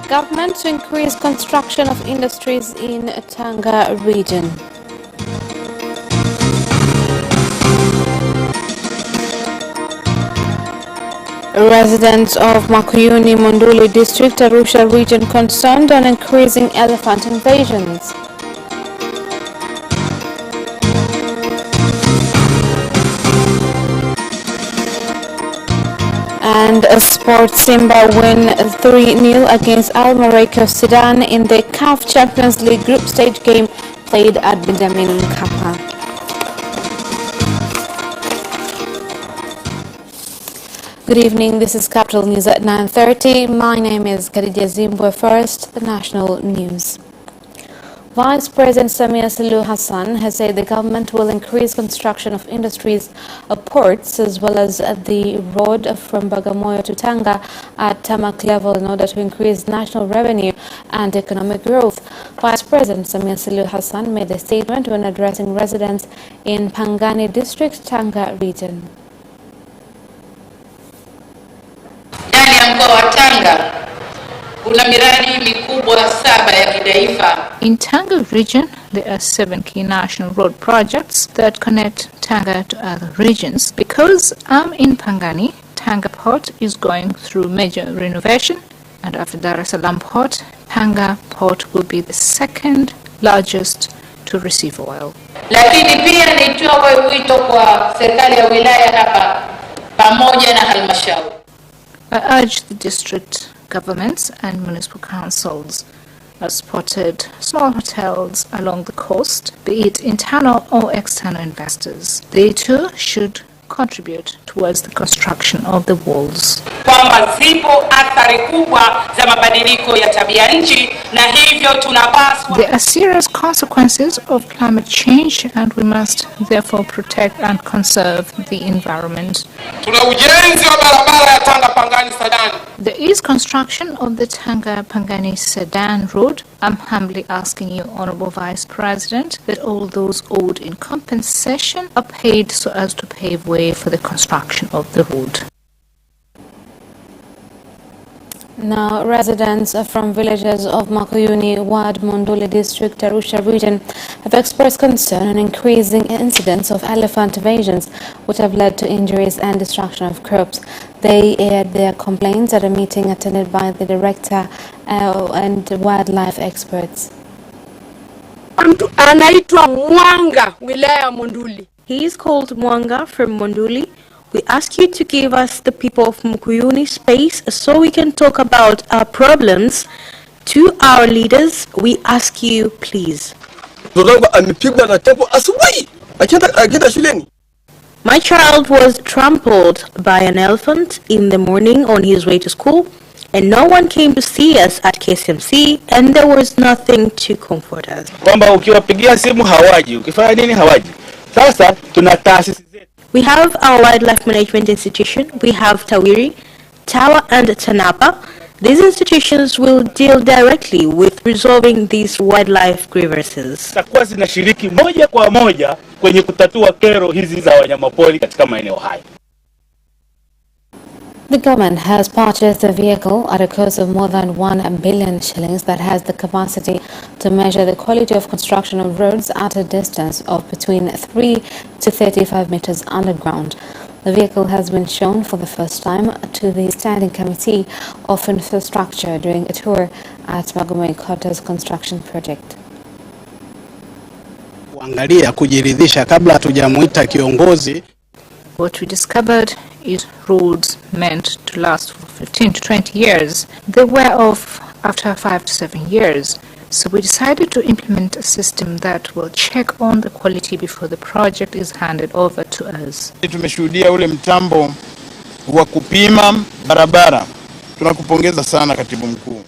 Government to increase construction of industries in Tanga region. Residents of Makuyuni Monduli district, Arusha region concerned on increasing elephant invasions. And Sports Simba win 3-0 against Al Merreikh of Sudan in the CAF Champions League group stage game played at Benjamin Mkapa. Good evening, this is Capital News at 9:30. My name is Khadija Zimbwe. First, the national news. Vice President Samia Suluhu Hassan has said the government will increase construction of industries, ports, as well as the road from Bagamoyo to Tanga at tarmac level in order to increase national revenue and economic growth. Vice President Samia Suluhu Hassan made the statement when addressing residents in Pangani district, Tanga region. In Tanga region, there are 7 key national road projects that connect Tanga to other regions. Because I'm in Pangani, Tanga Port is going through major renovation, and after Dar es Salaam Port, Tanga Port will be the second largest to receive oil. Lakini pia nitoa wito kwa serikali ya wilaya hapa pamoja na halmashauri. I urge the district governments and municipal councils have spotted small hotels along the coast, be it internal or external investors. They too should contribute towards the construction of the walls. There are serious consequences of climate change, and we must therefore protect and conserve the environment. There is construction of the Tanga-Pangani-Sedan road. I'm humbly asking you, Honorable Vice President, that all those owed in compensation are paid so as to pave way for the construction of the road. Now, residents from villages of Makuyuni, Ward, Monduli district, Arusha region have expressed concern on increasing incidents of elephant invasions, which have led to injuries and destruction of crops. They aired their complaints at a meeting attended by the director and wildlife experts. Anaitwa Mwanga, wilaya Monduli. He is called Mwanga from Monduli. We ask you to give us, the people of Mkuyuni, space so we can talk about our problems. To our leaders, we ask you, please. My child was trampled by an elephant in the morning on his way to school, and no one came to see us at KCMC, and there was nothing to comfort us. We have our wildlife management institution, we have Tawiri, Tawa and Tanapa. These institutions will deal directly with resolving these wildlife grievances. The government has purchased a vehicle at a cost of more than 1 billion shillings that has the capacity to measure the quality of construction of roads at a distance of between 3 to 35 meters underground. The vehicle has been shown for the first time to the Standing Committee of Infrastructure during a tour at Bagamoyo Quarters construction project. What we discovered is roads meant to last for 15 to 20 years. They wear off after 5 to 7 years. So we decided to implement a system that will check on the quality before the project is handed over to us. Tumeshuhudia ule mtambo wa kupima barabara. Tunakupongeza sana Katibu Mkuu.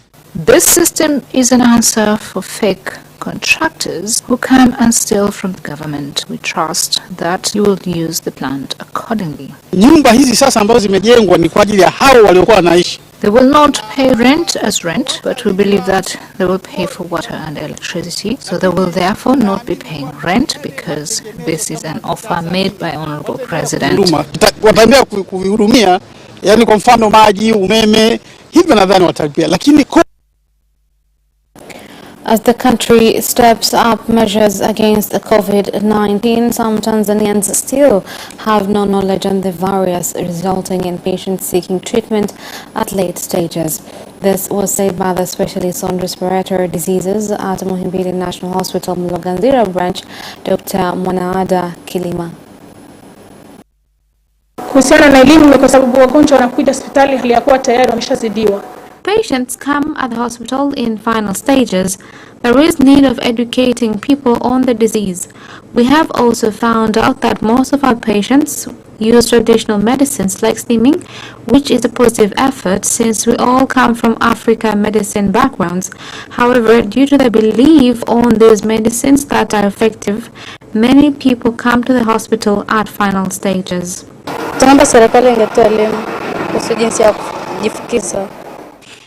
This system is an answer for fake contractors who come and steal from the government. We trust that you will use the plant accordingly. Nyumba hizi sasa ambazo zimejengwa ni kwa ajili ya hao waliokuwa wanaishi. They will not pay rent as rent, but we believe that they will pay for water and electricity. So they will therefore not be paying rent because this is an offer made by Honorable President. Wataendelea kuhudumia, yani kwa mfano maji, umeme, hivyo nadhani watalipia, lakini As the country steps up measures against COVID-19, some Tanzanians still have no knowledge on the virus, resulting in patients seeking treatment at late stages. This was said by the specialist on respiratory diseases at Muhimbili National Hospital, Mloganzira branch, Dr. Mwanaada Kilima. Kuhusiana na elimu ni kwa sababu wagonjwa wanakuja hospitali hali ya kuwa tayari wameshazidiwa. Patients come at the hospital in final stages. There is need of educating people on the disease. We have also found out that most of our patients use traditional medicines like steaming, which is a positive effort since we all come from African medicine backgrounds. However, due to the belief on these medicines that are effective, many people come to the hospital at final stages.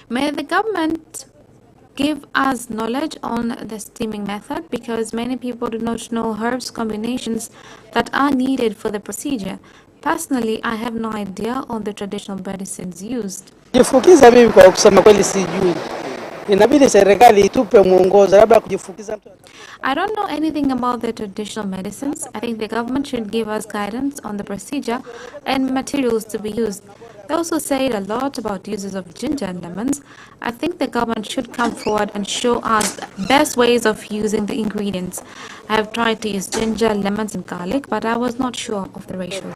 May the government give us knowledge on the steaming method, because many people do not know herbs combinations that are needed for the procedure. Personally, I have no idea on the traditional medicines used. Kujifukiza mimi kwa kusema kweli sijui. Inabidi serikali itupe mwongozo labda kujifukiza. I don't know anything about the traditional medicines. I think the government should give us guidance on the procedure and materials to be used. They also said a lot about uses of ginger and lemons. I think the government should come forward and show us best ways of using the ingredients. I have tried to use ginger, lemons and garlic, but I was not sure of the ratios.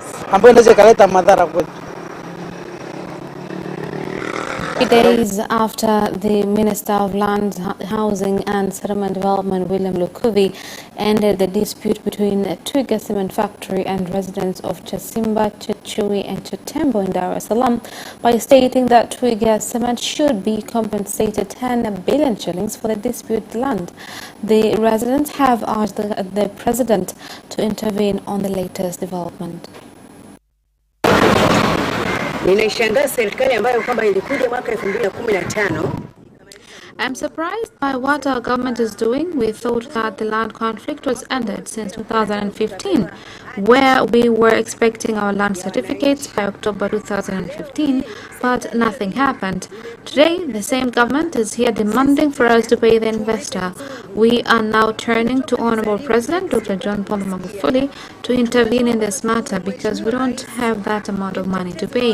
Days after the Minister of Land, Housing and Settlement Development, William Lukuvi, ended the dispute between Twiga Cement Factory and residents of Chasimba, Chichui and Chutembo in Dar es Salaam by stating that Twiga Cement should be compensated 10 billion shillings for the disputed land. The residents have asked the president to intervene on the latest development. Ninaishangaa serikali ambayo kwamba ilikuja mwaka 2015. I'm surprised by what our government is doing. We thought that the land conflict was ended since 2015, where we were expecting our land certificates by October 2015, but nothing happened. Today, the same government is here demanding for us to pay the investor. We are now turning to Honorable President Dr. John Pombe Magufuli to intervene in this matter because we don't have that amount of money to pay.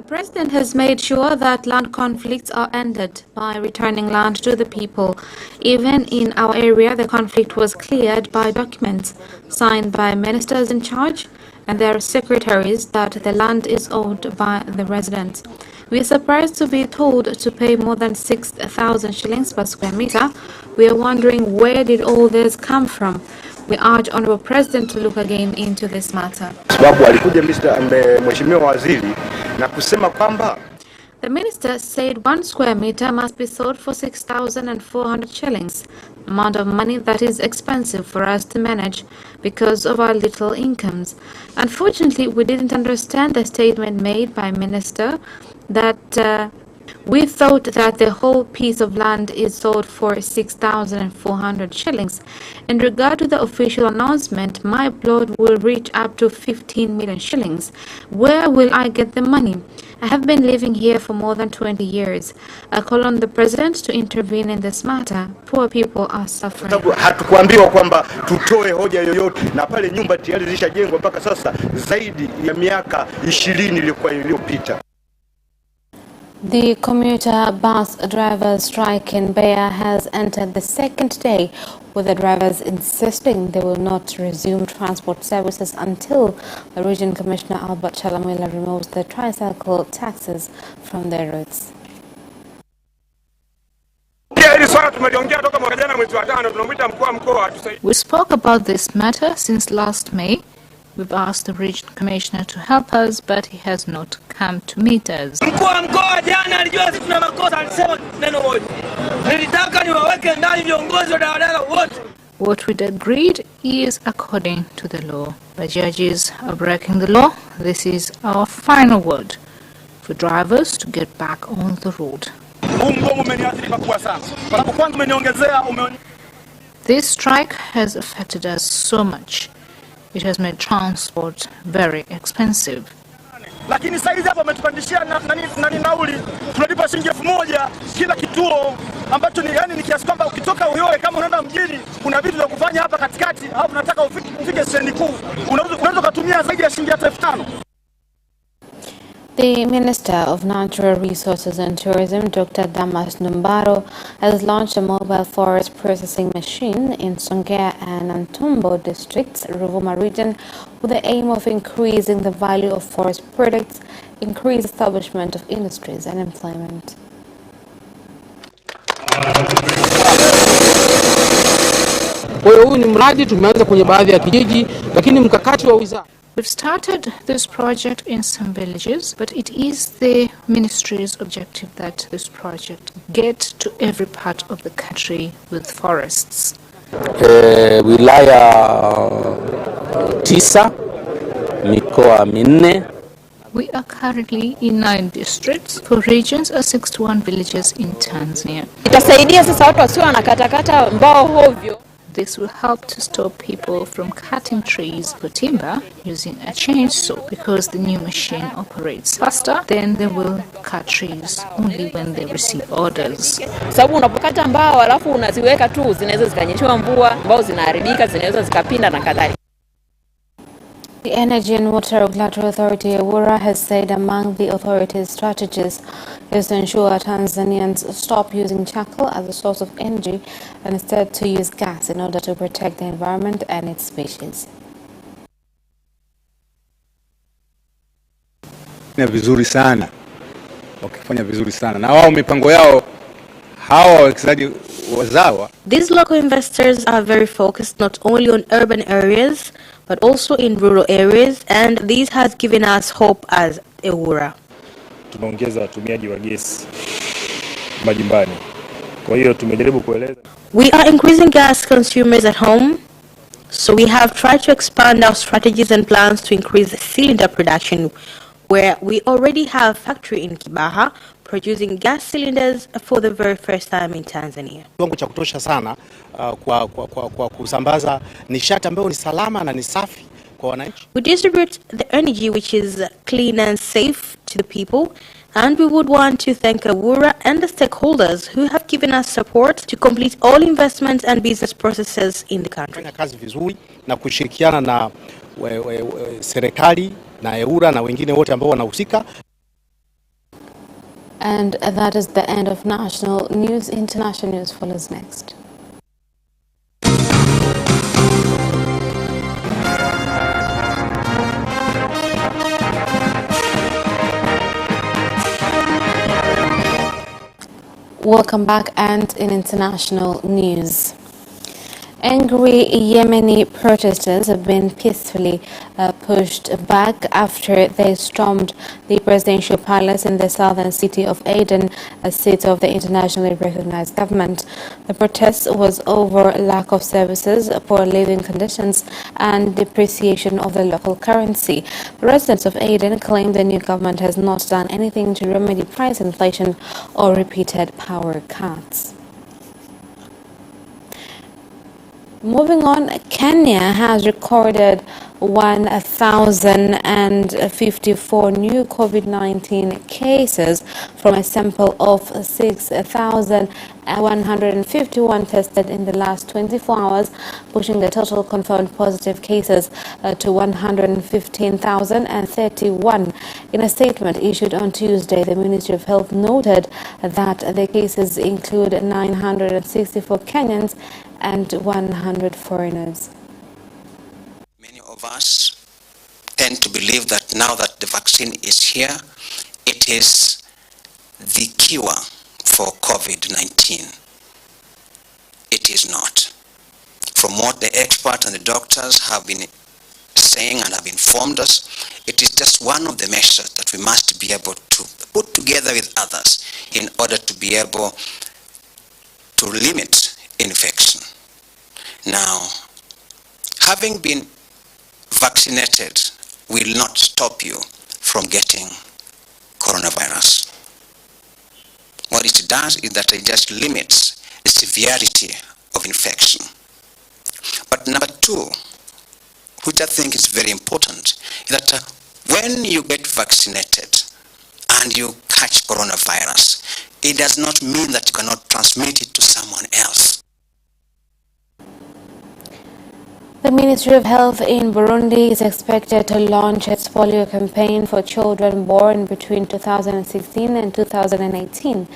The President has made sure that land conflicts are ended by returning land to the people. Even in our area, the conflict was cleared by documents signed by ministers in charge and their secretaries that the land is owed by the residents. We are surprised to be told to pay more than 6,000 shillings per square meter. We are wondering where did all this come from. We urge Honorable President to look again into this matter. The minister said 1 square meter must be sold for 6,400 shillings, amount of money that is expensive for us to manage because of our little incomes. Unfortunately, we didn't understand the statement made by Minister that we thought that the whole piece of land is sold for 6,400 shillings. In regard to the official announcement, my plot will reach up to 15 million shillings. Where will I get the money? I have been living here for more than 20 years. I call on the president to intervene in this matter. Poor people are suffering. Hatukuambiwa kwamba tutoe hoja yoyote na pale nyumba tayari zilishajengwa mpaka sasa zaidi ya miaka 20 iliyopita. The commuter bus drivers strike in Beira has entered the second day, with the drivers insisting they will not resume transport services until the Region Commissioner Albert Chalamila removes the tricycle taxes from their routes. We spoke about this matter since last May. We've asked the Region Commissioner to help us, but he has not come to meet us. What we'd agreed is according to the law. The judges are breaking the law. This is our final word for drivers to get back on the road. This strike has affected us so much. It has made transport very expensive. lakini sasa hizi hapo wametupandishia nani nauli, tunalipa shilingi 1000 kila kituo, ambacho ni yani ni kiasi kwamba ukitoka Uyoe kama unaenda mjini kuna vitu vya kufanya hapa katikati, au unataka ufike stendi kuu unaweza kutumia zaidi ya shilingi 5000. The Minister of Natural Resources and Tourism, Dr. Damas Numbaro, has launched a mobile forest processing machine in Songea and Antumbo districts, Ruvuma region, with the aim of increasing the value of forest products, increase establishment of industries and employment. Kwa hiyo huu ni mradi tumeanza kwenye baadhi ya kijiji, lakini mkakati wa wizara. We've started this project in some villages, but it is the ministry's objective that this project get to every part of the country with forests. Wilaya 9, mikoa 4. We are currently in 9 districts. For regions are 61 villages in Tanzania. Itasaidia sasa watu wasio wanakatakata mbao hovyo. This will help to stop people from cutting trees for timber using a chainsaw, because the new machine operates faster. Then they will cut trees only when they receive orders. Sababu unapokata mbao alafu unaziweka tu, zinaweza zikanyeshewa mvua, mbao zinaharibika, zinaweza zikapinda na kadhalika. The Energy and Water Regulatory Authority, EWURA, has said among the authority's strategies is to ensure Tanzanians stop using charcoal as a source of energy and instead to use gas in order to protect the environment and its species. Vizuri sana. Wakifanya vizuri sana. Na wao mipango yao hawa wawekezaji wazawa. These local investors are very focused not only on urban areas but also in rural areas, and this has given us hope as EWURA. Tunaongeza watumiaji wa gesi majumbani. Kwa hiyo tumejaribu kueleza. We are increasing gas consumers at home, so we have tried to expand our strategies and plans to increase cylinder production, where we already have a factory in Kibaha producing gas cylinders for the very first time in Tanzania. Kiwango cha kutosha sana kwa kusambaza nishati ambayo ni salama na ni safi kwa wananchi. We distribute the energy which is clean and safe to the people, and we would want to thank EWURA and the stakeholders who have given us support to complete all investments and business processes in the country. Tunafanya kazi vizuri na kushirikiana na serikali na EWURA na wengine wote ambao wanahusika. And that is the end of national news. International news follows next. Welcome back, and in international news. Angry Yemeni protesters have been peacefully pushed back after they stormed the presidential palace in the southern city of Aden, a seat of the internationally recognized government. The protest was over lack of services, poor living conditions, and depreciation of the local currency. The residents of Aden claim the new government has not done anything to remedy price inflation or repeated power cuts. Moving on, Kenya has recorded 1,054 new COVID-19 cases from a sample of 6,151 tested in the last 24 hours, pushing the total confirmed positive cases to 115,031. In a statement issued on Tuesday, the Ministry of Health noted that the cases include 964 Kenyans and 100 foreigners. Many of us tend to believe that now that the vaccine is here, it is the cure for COVID-19. It is not. From what the experts and the doctors have been saying and have informed us, it is just one of the measures that we must be able to put together with others in order to be able to limit infection. Now, having been vaccinated will not stop you from getting coronavirus. What it does is that it just limits the severity of infection. But number two, which I think is very important, is that When you get vaccinated and you catch coronavirus, it does not mean that you cannot transmit it to someone else. The Ministry of Health in Burundi is expected to launch its polio campaign for children born between 2016 and 2018.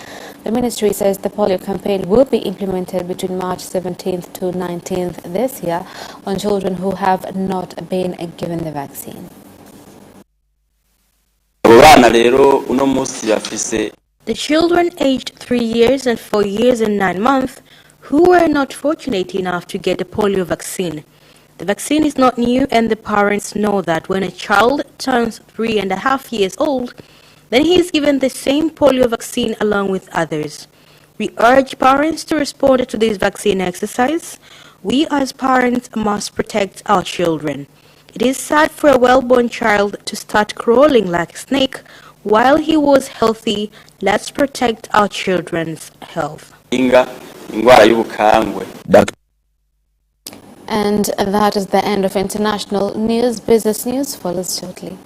The ministry says the polio campaign will be implemented between March 17th to 19th this year on children who have not been given the vaccine. The children aged 3 years and 4 years and 9 months who were not fortunate enough to get the polio vaccine. The vaccine is not new, and the parents know that when a child turns 3.5 years old, then he is given the same polio vaccine along with others. We urge parents to respond to this vaccine exercise. We as parents must protect our children. It is sad for a well-born child to start crawling like a snake while he was healthy. Let's protect our children's health. And that is the end of international news. Business news follows shortly.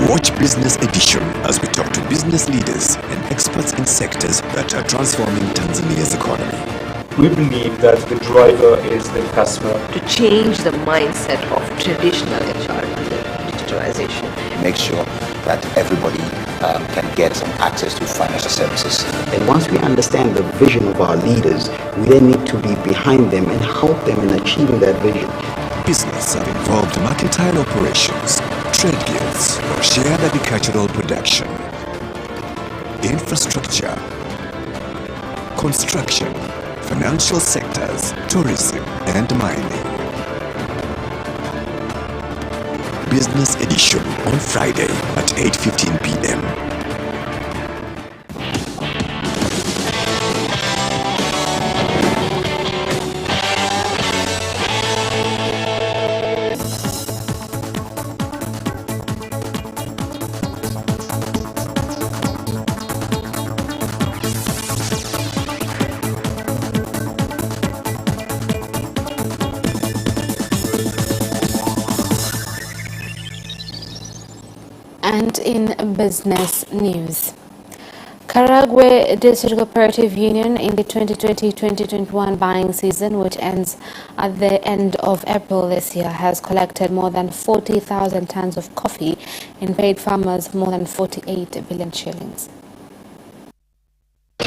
Watch Business Edition as we talk to business leaders and experts in sectors that are transforming Tanzania's economy. We believe that the driver is the customer. To change the mindset of traditional HR and digitalization. Make sure that everybody can get some access to financial services. And once we understand the vision of our leaders, we then need to be behind them and help them in achieving that vision. Business have involved mercantile operations, trade guilds, or shared agricultural production, infrastructure, construction, financial sectors, tourism, and mining. Business Edition on Friday at 8:15 p.m. And in business news, Karagwe District Cooperative Union in the 2020-2021 buying season, which ends at the end of April this year, has collected more than 40,000 tons of coffee and paid farmers more than 48 billion shillings.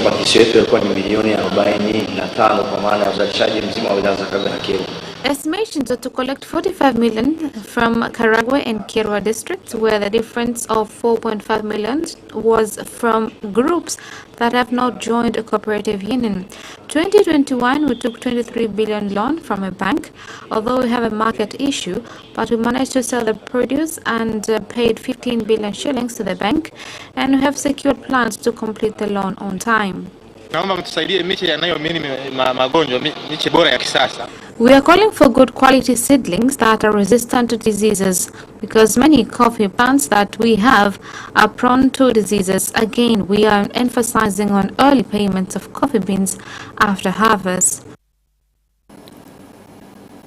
Mapato yetu yalikuwa ni milioni 45 kwa maana ya uzalishaji mzima wa wilaya za Karagwe na Kyerwa. Estimations are to collect 45 million from Karagwe and Kyerwa districts, where the difference of 4.5 million was from groups that have not joined a cooperative union. 2021, we took 23 billion loan from a bank, although we have a market issue, but we managed to sell the produce and paid 15 billion shillings to the bank, and we have secured plans to complete the loan on time. We are calling for good quality seedlings that are resistant to diseases, because many coffee plants that we have are prone to diseases. Again, we are emphasizing on early payments of coffee beans after harvest.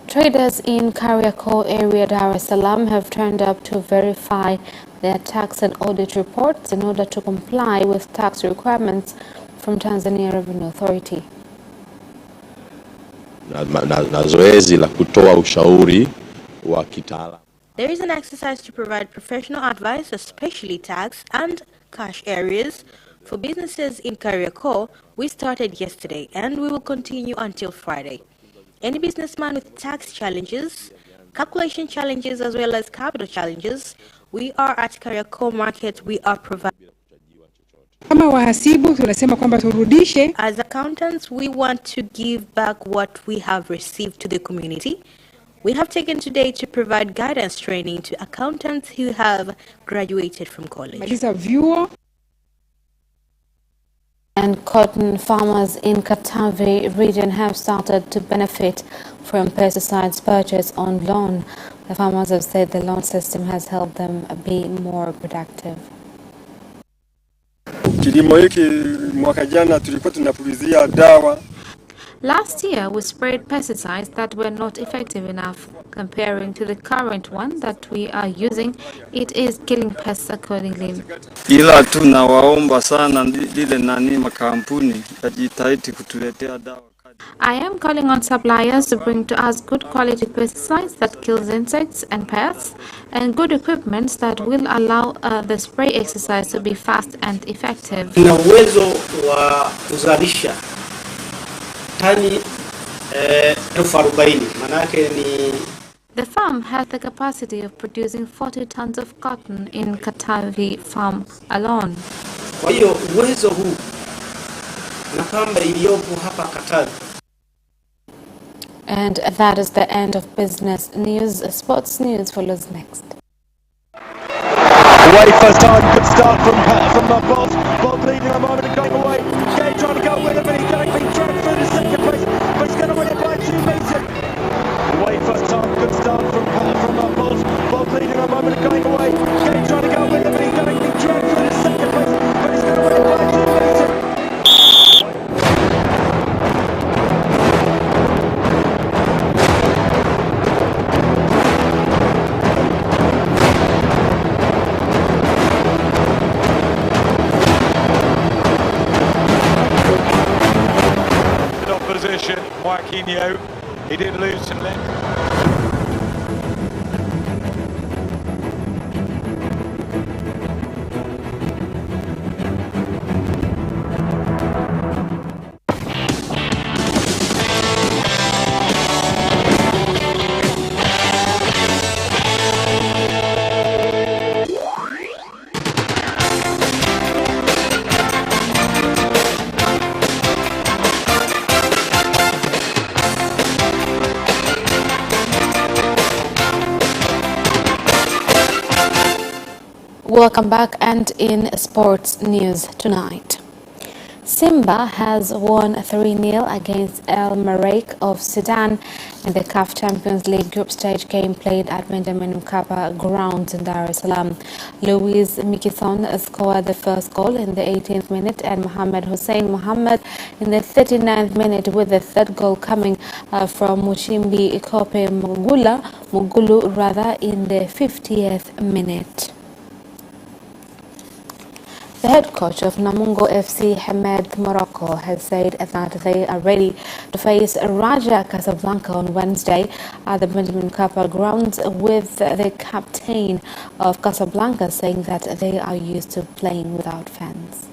Traders in Kariakor area, Dar es Salaam, have turned up to verify their tax and audit reports in order to comply with tax requirements from Tanzania Revenue Authority. Na zoezi la kutoa ushauri wa kitaalamu. There is an exercise to provide professional advice, especially tax and cash areas, for businesses in Kariakor. We started yesterday and we will continue until Friday. Any businessman with tax challenges, calculation challenges, as well as capital challenges, we are at Kariakor Market. We are providing. Kama wahasibu tunasema kwamba turudishe. As accountants, we want to give back what we have received to the community. We have taken today to provide guidance training to accountants who have graduated from college. Maliza vyuo. And cotton farmers in Katavi region have started to benefit from pesticides purchased on loan. The farmers have said the loan system has helped them be more productive. Kilimo hiki mwaka jana tulikuwa tunapulizia dawa. Last year, we sprayed pesticides that were not effective enough. Comparing to the current one that we are using, it is killing pests accordingly. Ila tunawaomba sana lile makampuni yajitahidi kutuletea dawa. I am calling on suppliers to bring to us good quality pesticides that kills insects and pests, and good equipment that will allow the spray exercise to be fast and effective. Na uwezo wa kuzalisha tani 40,000 manake ni. The farm has the capacity of producing 40 tons of cotton in Katavi farm alone. Kwa hiyo uwezo huu na kamba iliyopo hapa Katavi. And that is the end of business news. Sports news follows next. Away first time, good start from Bolt. Bolt leading a moment and going away. Gay trying to go with him, but he's going to be dragged through to second place. But he's going to win it by 2 meters. Away first time, good start from Bolt. Bolt leading a moment and going away. Gay trying to go with him, but he's going to be dragged through to second place. But he's going to win it by 2 meters. Opposition, Joaquinho, he did lose some length. Welcome back, and in sports news tonight. Simba has won 3-0 against El Merreikh of Sudan in the CAF Champions League group stage game played at Benjamin Mkapa grounds in Dar es Salaam. Louis Mikison scored the first goal in the 18th minute and Mohamed Hussein Mohamed in the 39th minute, with the third goal coming from Mushimbi Kope Mugulu in the 50th minute. The head coach of Namungo FC, Hamed Morocco, has said that they are ready to face Raja Casablanca on Wednesday at the Benjamin Mkapa grounds, with the captain of Casablanca saying that they are used to playing without fans.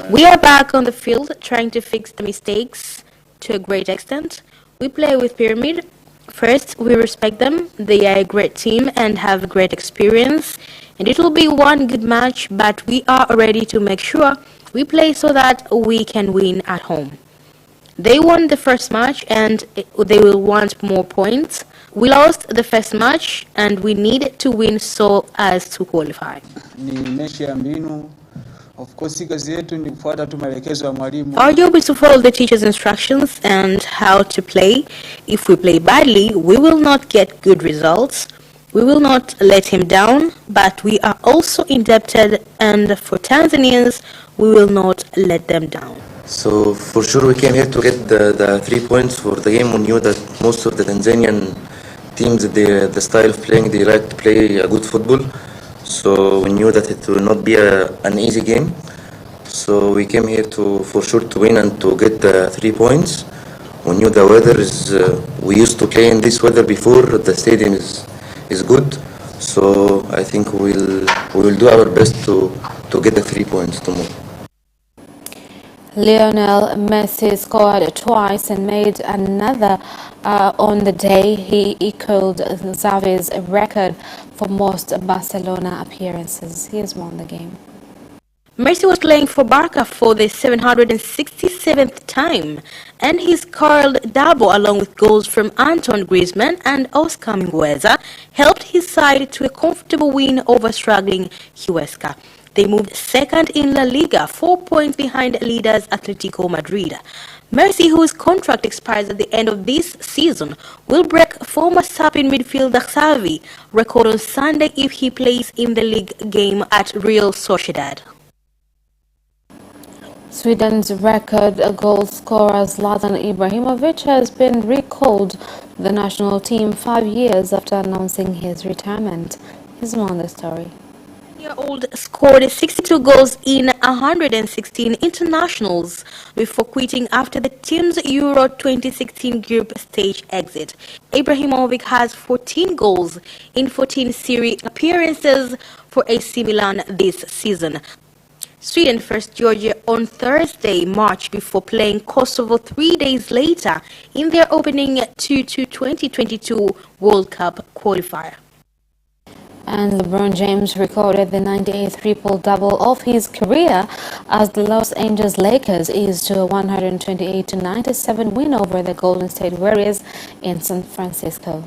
We are back on the field trying to fix the mistakes to a great extent. We play with Pyramid. First, we respect them. They are a great team and have great experience, and it will be one good match, but we are ready to make sure we play so that we can win at home. They won the first match and they will want more points. We lost the first match and we need to win so as to qualify. Of course, kazi yetu ni kufuata tu maelekezo ya mwalimu. Our job is to follow the teacher's instructions and how to play. If we play badly, we will not get good results. We will not let him down, but we are also indebted, and for Tanzanians, we will not let them down. So for sure we came here to get the 3 points for the game. We knew that most of the Tanzanian teams, the style of playing, they like to play a good football. So we knew that it will not be an easy game. So we came here for sure to win and to get the 3 points. We knew the weather is, we used to play in this weather before, the stadium is good. So I think we will do our best to get the 3 points tomorrow. Lionel Messi scored twice and made another on the day. He equaled Xavi's record for most Barcelona appearances. He has won the game. Messi was playing for Barca for the 767th time, and his curled double along with goals from Antoine Griezmann and Oscar Mingueza helped his side to a comfortable win over struggling Huesca. They moved second in La Liga, 4 points behind leaders Atletico Madrid. Messi, whose contract expires at the end of this season, will break former Sabin midfielder Xavi record on Sunday if he plays in the league game at Real Sociedad. Sweden's record goal scorer Zlatan Ibrahimovic has been recalled to the national team 5 years after announcing his retirement. Here's more on the story. The 20-year-old scored 62 goals in 116 internationals before quitting after the team's Euro 2016 group stage exit. Ibrahimovic has 14 goals in 14 Serie appearances for AC Milan this season. Sweden faced Georgia on Thursday, March, before playing Kosovo 3 days later in their opening 2-2 2022 World Cup qualifier. And LeBron James recorded the 98th triple-double of his career as the Los Angeles Lakers eased to a 128-97 win over the Golden State Warriors in San Francisco.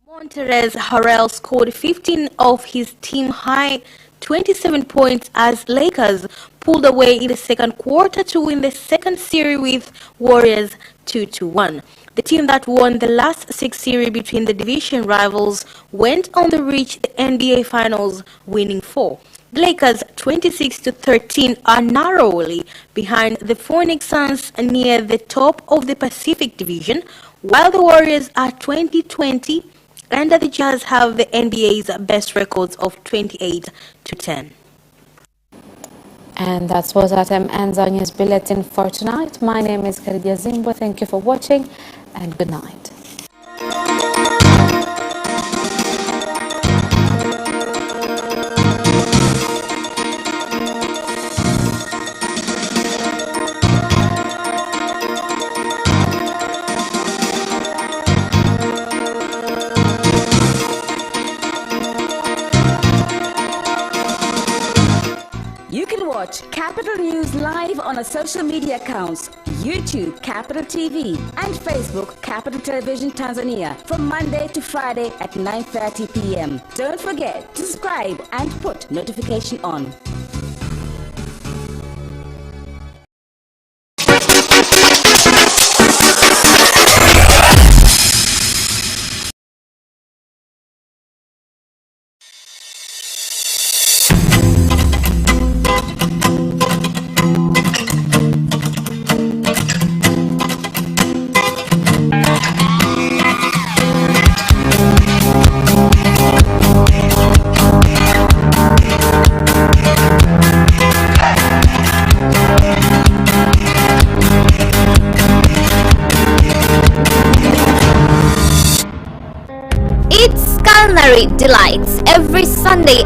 Montrezl Harrell scored 15 of his team-high 27 points as Lakers pulled away in the second quarter to win the second series with Warriors 2-1. The team that won the last 6 series between the division rivals went on to reach the NBA Finals, winning 4. The Lakers, 26-13, are narrowly behind the Phoenix Suns near the top of the Pacific Division, while the Warriors are 20-20 and the Jazz have the NBA's best records of 28-10. And that's what ends our news bulletin for tonight. My name is Khadija Zimbwe. Thank you for watching and good night. You can watch Capital News live on our social media accounts, YouTube Capital TV and Facebook Capital Television Tanzania from Monday to Friday at 9:30 p.m. Don't forget to subscribe and put notification on. Delights every Sunday